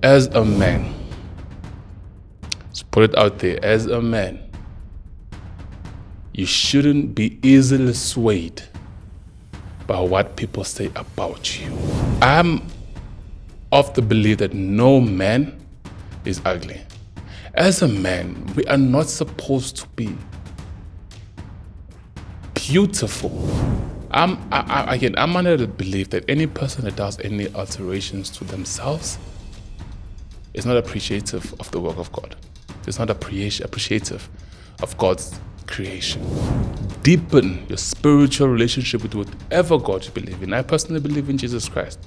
As a man, let's put it out there, as a man, you shouldn't be easily swayed by what people say about you. I'm of the belief that no man is ugly. As a man, we are not supposed to be beautiful. I'm under the belief that any person that does any alterations to themselves is not appreciative of the work of God. It's not appreciative of God's creation. Deepen your spiritual relationship with whatever God you believe in. I personally believe in Jesus Christ,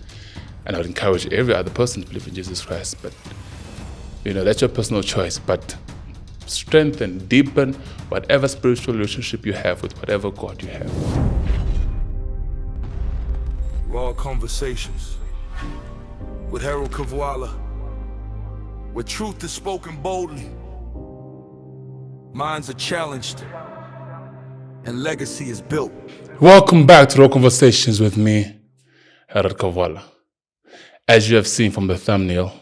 and I would encourage every other person to believe in Jesus Christ, but that's your personal choice. But strengthen, deepen whatever spiritual relationship you have with whatever God you have. Raw conversations with Herald Kavuala, where truth is spoken boldly, minds are challenged, and legacy is built. Welcome back to Raw Conversations with me, Herald Kavuala. As you have seen from the thumbnail,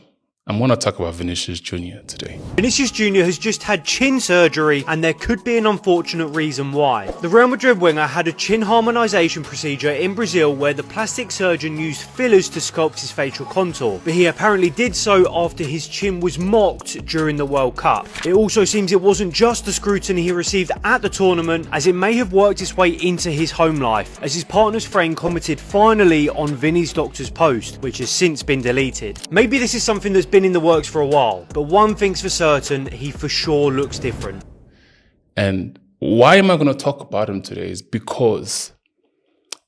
I'm going to talk about Vinicius Jr. today. Vinicius Jr has just had chin surgery, and there could be an unfortunate reason why. The Real Madrid winger had a chin harmonisation procedure in Brazil where the plastic surgeon used fillers to sculpt his facial contour, but he apparently did so after his chin was mocked during the World Cup. It also seems it wasn't just the scrutiny he received at the tournament, as it may have worked its way into his home life, as his partner's friend commented finally on Vinny's doctor's post, which has since been deleted. Maybe this is something that's been in the works for a while, but one thing's for certain, he for sure looks different. And why am I going to talk about him today is because,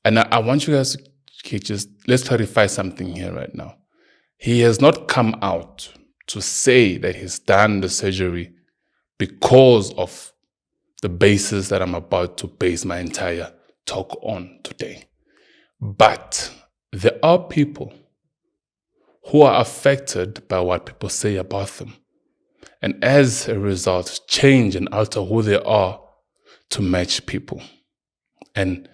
and I want you guys to let's clarify something here right now. He has not come out to say that he's done the surgery because of the basis that I'm about to base my entire talk on today. But there are people who are affected by what people say about them, and as a result, change and alter who they are to match people and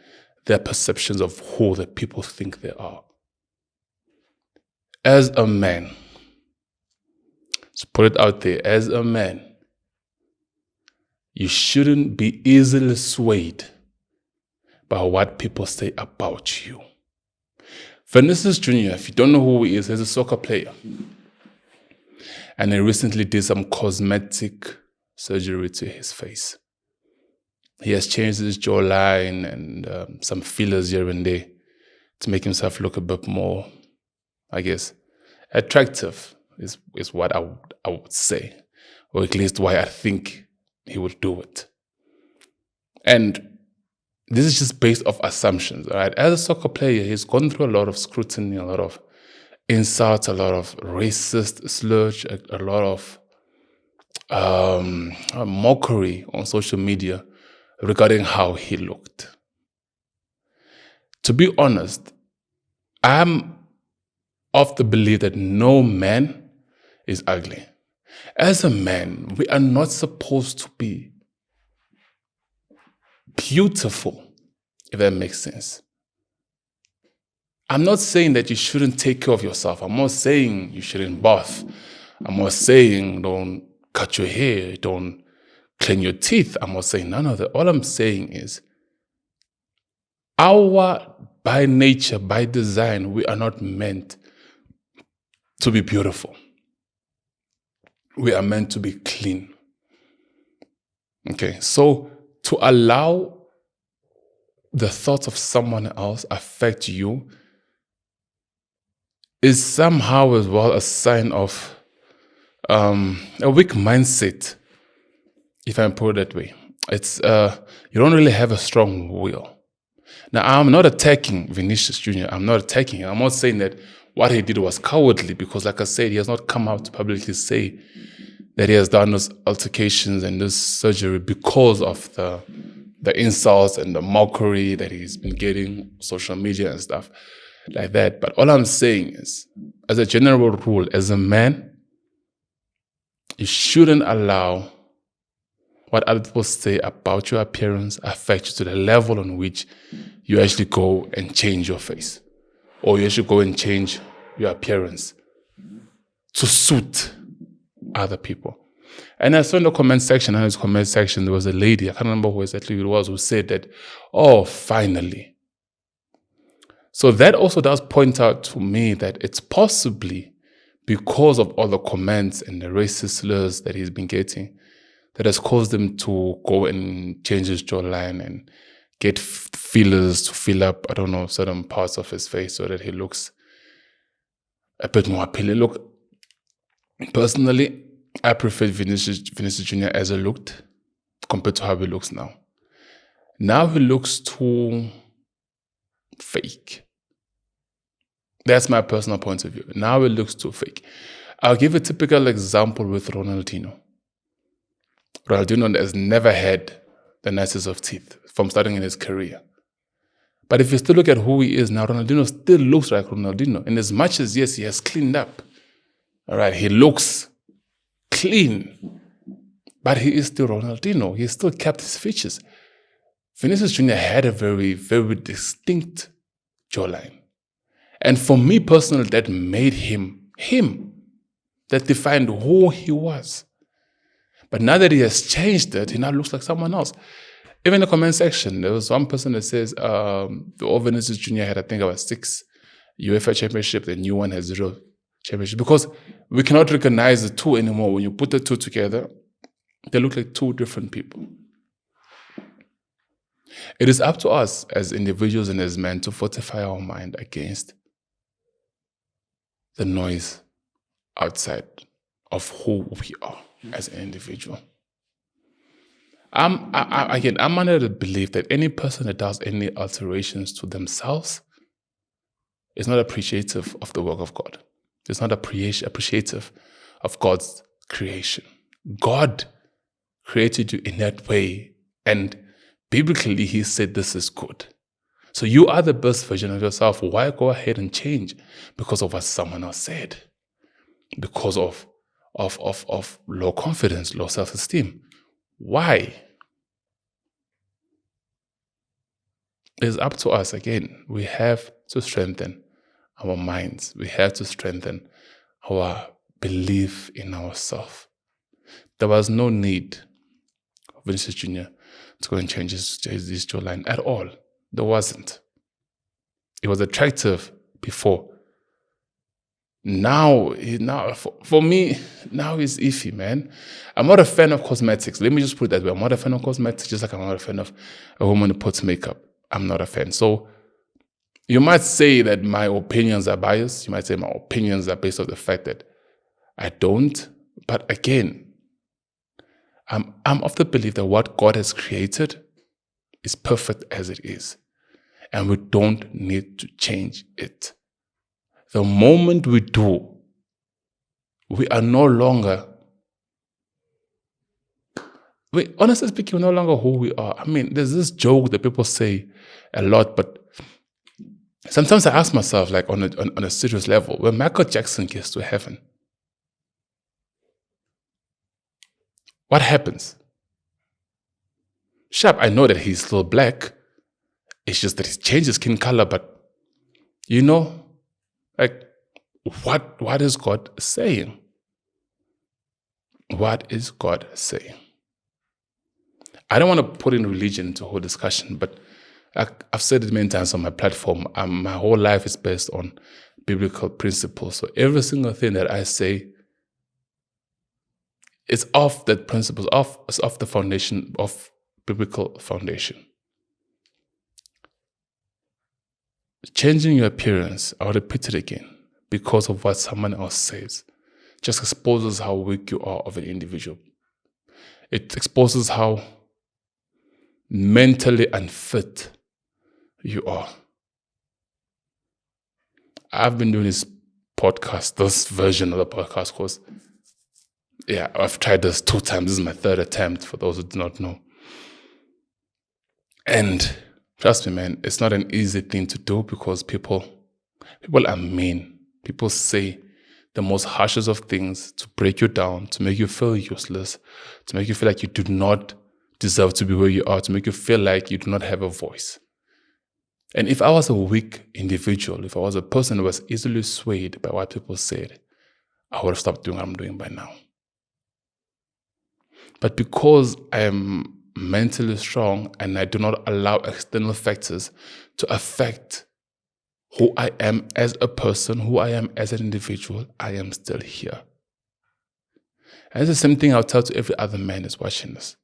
their perceptions of who the people think they are. As a man, let's put it out there, as a man, you shouldn't be easily swayed by what people say about you. Vinicius Jr, if you don't know who he is, he's a soccer player. And he recently did some cosmetic surgery to his face. He has changed his jawline and some fillers here and there to make himself look a bit more, attractive is what I would say. Or at least why I think he would do it. And this is just based off assumptions, all right? As a soccer player, he's gone through a lot of scrutiny, a lot of insults, a lot of racist slurs, a lot of mockery on social media regarding how he looked. To be honest, I'm of the belief that no man is ugly. As a man, we are not supposed to be beautiful, if that makes sense. I'm not saying that you shouldn't take care of yourself. I'm not saying you shouldn't bath. I'm not saying don't cut your hair, don't clean your teeth. I'm not saying none of that. All I'm saying is by nature, by design, we are not meant to be beautiful. We are meant to be clean. Okay, so to allow the thoughts of someone else affect you is somehow as well a sign of a weak mindset, if I put it that way. It's you don't really have a strong will. Now, I'm not attacking Vinicius Jr. I'm not attacking him. I'm not saying that what he did was cowardly, because like I said, he has not come out to publicly say that he has done those altercations and this surgery because of the insults and the mockery that he's been getting on social media and stuff like that. But all I'm saying is, as a general rule, as a man, you shouldn't allow what other people say about your appearance affect you to the level on which you actually go and change your face, or you actually go and change your appearance. to suit other people. And I saw in the comment section, there was a lady, I can't remember who exactly it was, who said that, oh, finally. So that also does point out to me that it's possibly because of all the comments and the racist slurs that he's been getting that has caused him to go and change his jawline and get fillers to fill up, I don't know, certain parts of his face so that he looks a bit more appealing. Look, personally, I prefer Vinicius Jr. as he looked compared to how he looks now. Now he looks too fake. That's my personal point of view. Now it looks too fake. I'll give a typical example with Ronaldinho. Ronaldinho has never had the nicest of teeth from starting in his career. But if you still look at who he is now, Ronaldinho still looks like Ronaldinho. In as much as, yes, he has cleaned up. All right, he looks clean. But he is still Ronaldinho. He still kept his features. Vinicius Jr. had a very, very distinct jawline. And for me personally, that made him him. That defined who he was. But now that he has changed it, he now looks like someone else. Even in the comment section, there was one person that says, the old Vinicius Jr. had, I think, about 6 UEFA championship, the new one has 0 championship. Because we cannot recognize the two anymore. When you put the two together, they look like two different people. It is up to us as individuals and as men to fortify our mind against the noise outside of who we are as an individual. I'm under the belief that any person that does any alterations to themselves is not appreciative of the work of God. It's not appreciative of God's creation. God created you in that way, and biblically, He said this is good. So you are the best version of yourself. Why go ahead and change because of what someone else said? Because of low confidence, low self-esteem. Why? It's up to us again. We have to strengthen our minds. We have to strengthen our belief in ourselves. There was no need for Vinicius Jr. to go and change his jawline at all. There wasn't. It was attractive before. Now, for me, now it's iffy, man. I'm not a fan of cosmetics. Let me just put it that way. I'm not a fan of cosmetics, just like I'm not a fan of a woman who puts makeup. I'm not a fan. So you might say that my opinions are biased. You might say my opinions are based on the fact that I don't. But again, I'm of the belief that what God has created is perfect as it is. And we don't need to change it. The moment we do, we are no longer, honestly speaking, we're no longer who we are. I mean, there's this joke that people say a lot, but sometimes I ask myself, like on a serious level, when Michael Jackson gets to heaven, what happens? Sharp, I know that he's still black. It's just that he's changed his skin color, but like, what is God saying? What is God saying? I don't want to put in religion into the whole discussion, but I've said it many times on my platform. My whole life is based on biblical principles. So every single thing that I say is off that principles, it's off the foundation of biblical foundation. Changing your appearance, I'll repeat it again, because of what someone else says, just exposes how weak you are of an individual. It exposes how mentally unfit you are. I've been doing this version of the podcast course. Yeah, I've tried this 2 times. This is my 3rd attempt, for those who do not know. And trust me, man, it's not an easy thing to do because people are mean. People say the most harshest of things to break you down, to make you feel useless, to make you feel like you do not deserve to be where you are, to make you feel like you do not have a voice. And if I was a weak individual, if I was a person who was easily swayed by what people said, I would have stopped doing what I'm doing by now. But because I am mentally strong and I do not allow external factors to affect who I am as a person, who I am as an individual, I am still here. And it's the same thing I'll tell to every other man who's watching this.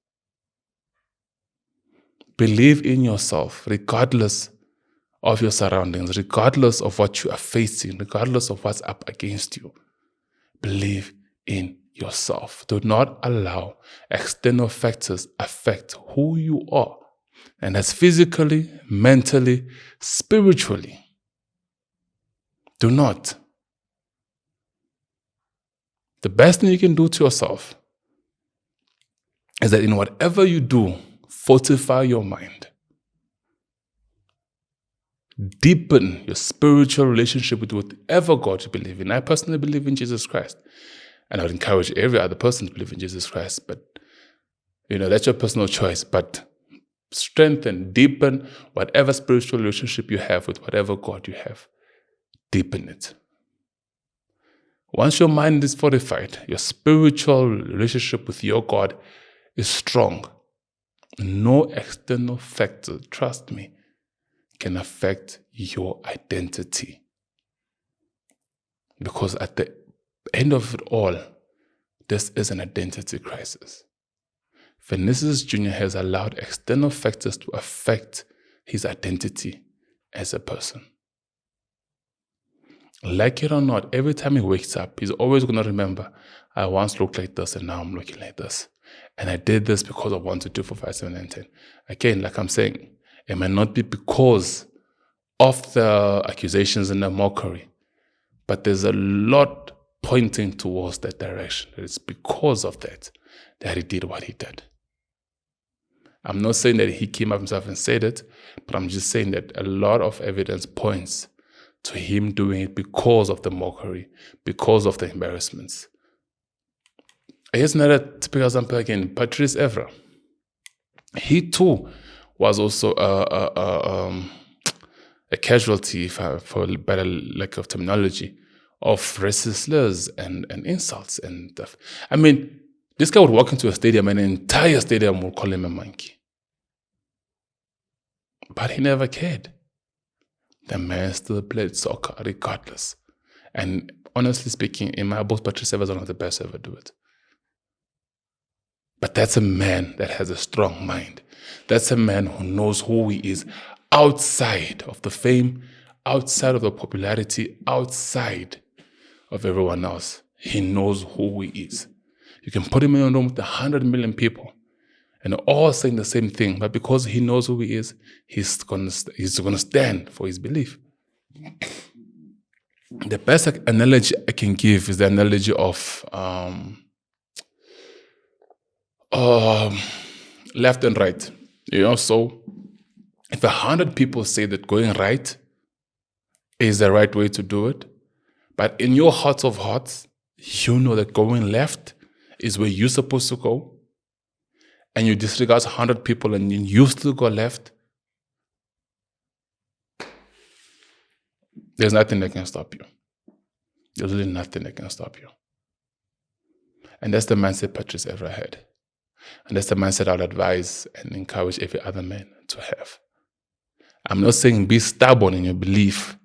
Believe in yourself, regardless of your surroundings, regardless of what you are facing, regardless of what's up against you. Believe in yourself. Do not allow external factors affect who you are. And that's physically, mentally, spiritually. Do not. The best thing you can do to yourself is that in whatever you do, fortify your mind. Deepen your spiritual relationship with whatever God you believe in. I personally believe in Jesus Christ. And I would encourage every other person to believe in Jesus Christ. But, that's your personal choice. But strengthen, deepen whatever spiritual relationship you have with whatever God you have. Deepen it. Once your mind is fortified, your spiritual relationship with your God is strong. No external factor, trust me, can affect your identity. Because at the end of it all, this is an identity crisis. Vinicius Jr. has allowed external factors to affect his identity as a person. Like it or not, every time he wakes up, he's always going to remember, I once looked like this and now I'm looking like this. And I did this because of 1, 2, 3, 4, 5, 7, and 10. Again, like I'm saying, it might not be because of the accusations and the mockery, but there's a lot pointing towards that direction. It's because of that he did what he did. I'm not saying that he came up himself and said it, but I'm just saying that a lot of evidence points to him doing it because of the mockery, because of the embarrassments. Here's another typical example again, Patrice Evra. He too was also a casualty, for better lack of terminology, of racist slurs and insults and stuff. I mean, this guy would walk into a stadium and the entire stadium would call him a monkey. But he never cared. The man still played soccer regardless. And honestly speaking, in my book, Patrice Evra is one of the best to ever do it. But that's a man that has a strong mind. That's a man who knows who he is outside of the fame, outside of the popularity, outside of everyone else. He knows who he is. You can put him in a room with 100 million people and all saying the same thing, but because he knows who he is, he's gonna stand for his belief. The best analogy I can give is the analogy of left and right. So if 100 people say that going right is the right way to do it, but in your heart of hearts, you know that going left is where you're supposed to go, and you disregard 100 people and you still go left, there's nothing that can stop you. There's really nothing that can stop you. And that's the mindset Patrice Evra had. And that's the mindset I'd advise and encourage every other man to have. I'm not saying be stubborn in your belief,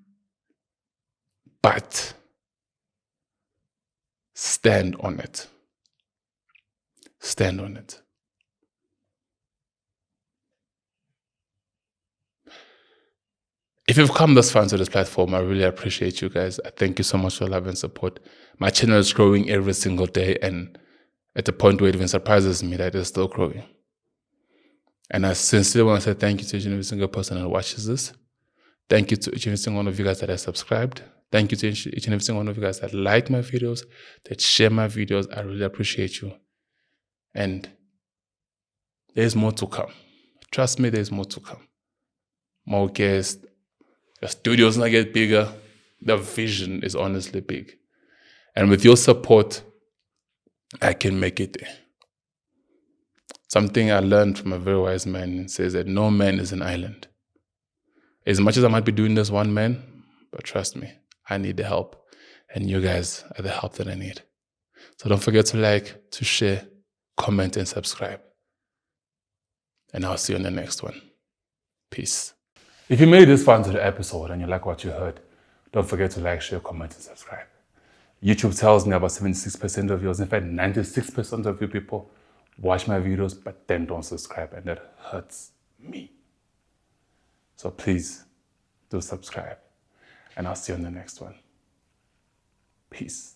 but stand on it. Stand on it. If you've come this far into this platform, I really appreciate you guys. I thank you so much for your love and support. My channel is growing every single day, and at the point where it even surprises me that it's still growing. And I sincerely want to say thank you to each and every single person that watches this. Thank you to each and every single one of you guys that have subscribed. Thank you to each and every single one of you guys that like my videos, that share my videos. I really appreciate you. And there's more to come. Trust me, there's more to come. More guests. The studio's gonna get bigger. The vision is honestly big. And with your support, I can make it there. Something I learned from a very wise man says that no man is an island. As much as I might be doing this one man, but trust me, I need the help. And you guys are the help that I need. So don't forget to like, to share, comment, and subscribe. And I'll see you in the next one. Peace. If you made this far into the episode and you like what you heard, don't forget to like, share, comment, and subscribe. YouTube tells me about 76% of yours, in fact 96% of you people watch my videos but then don't subscribe, and that hurts me. So please do subscribe, and I'll see you in the next one. Peace.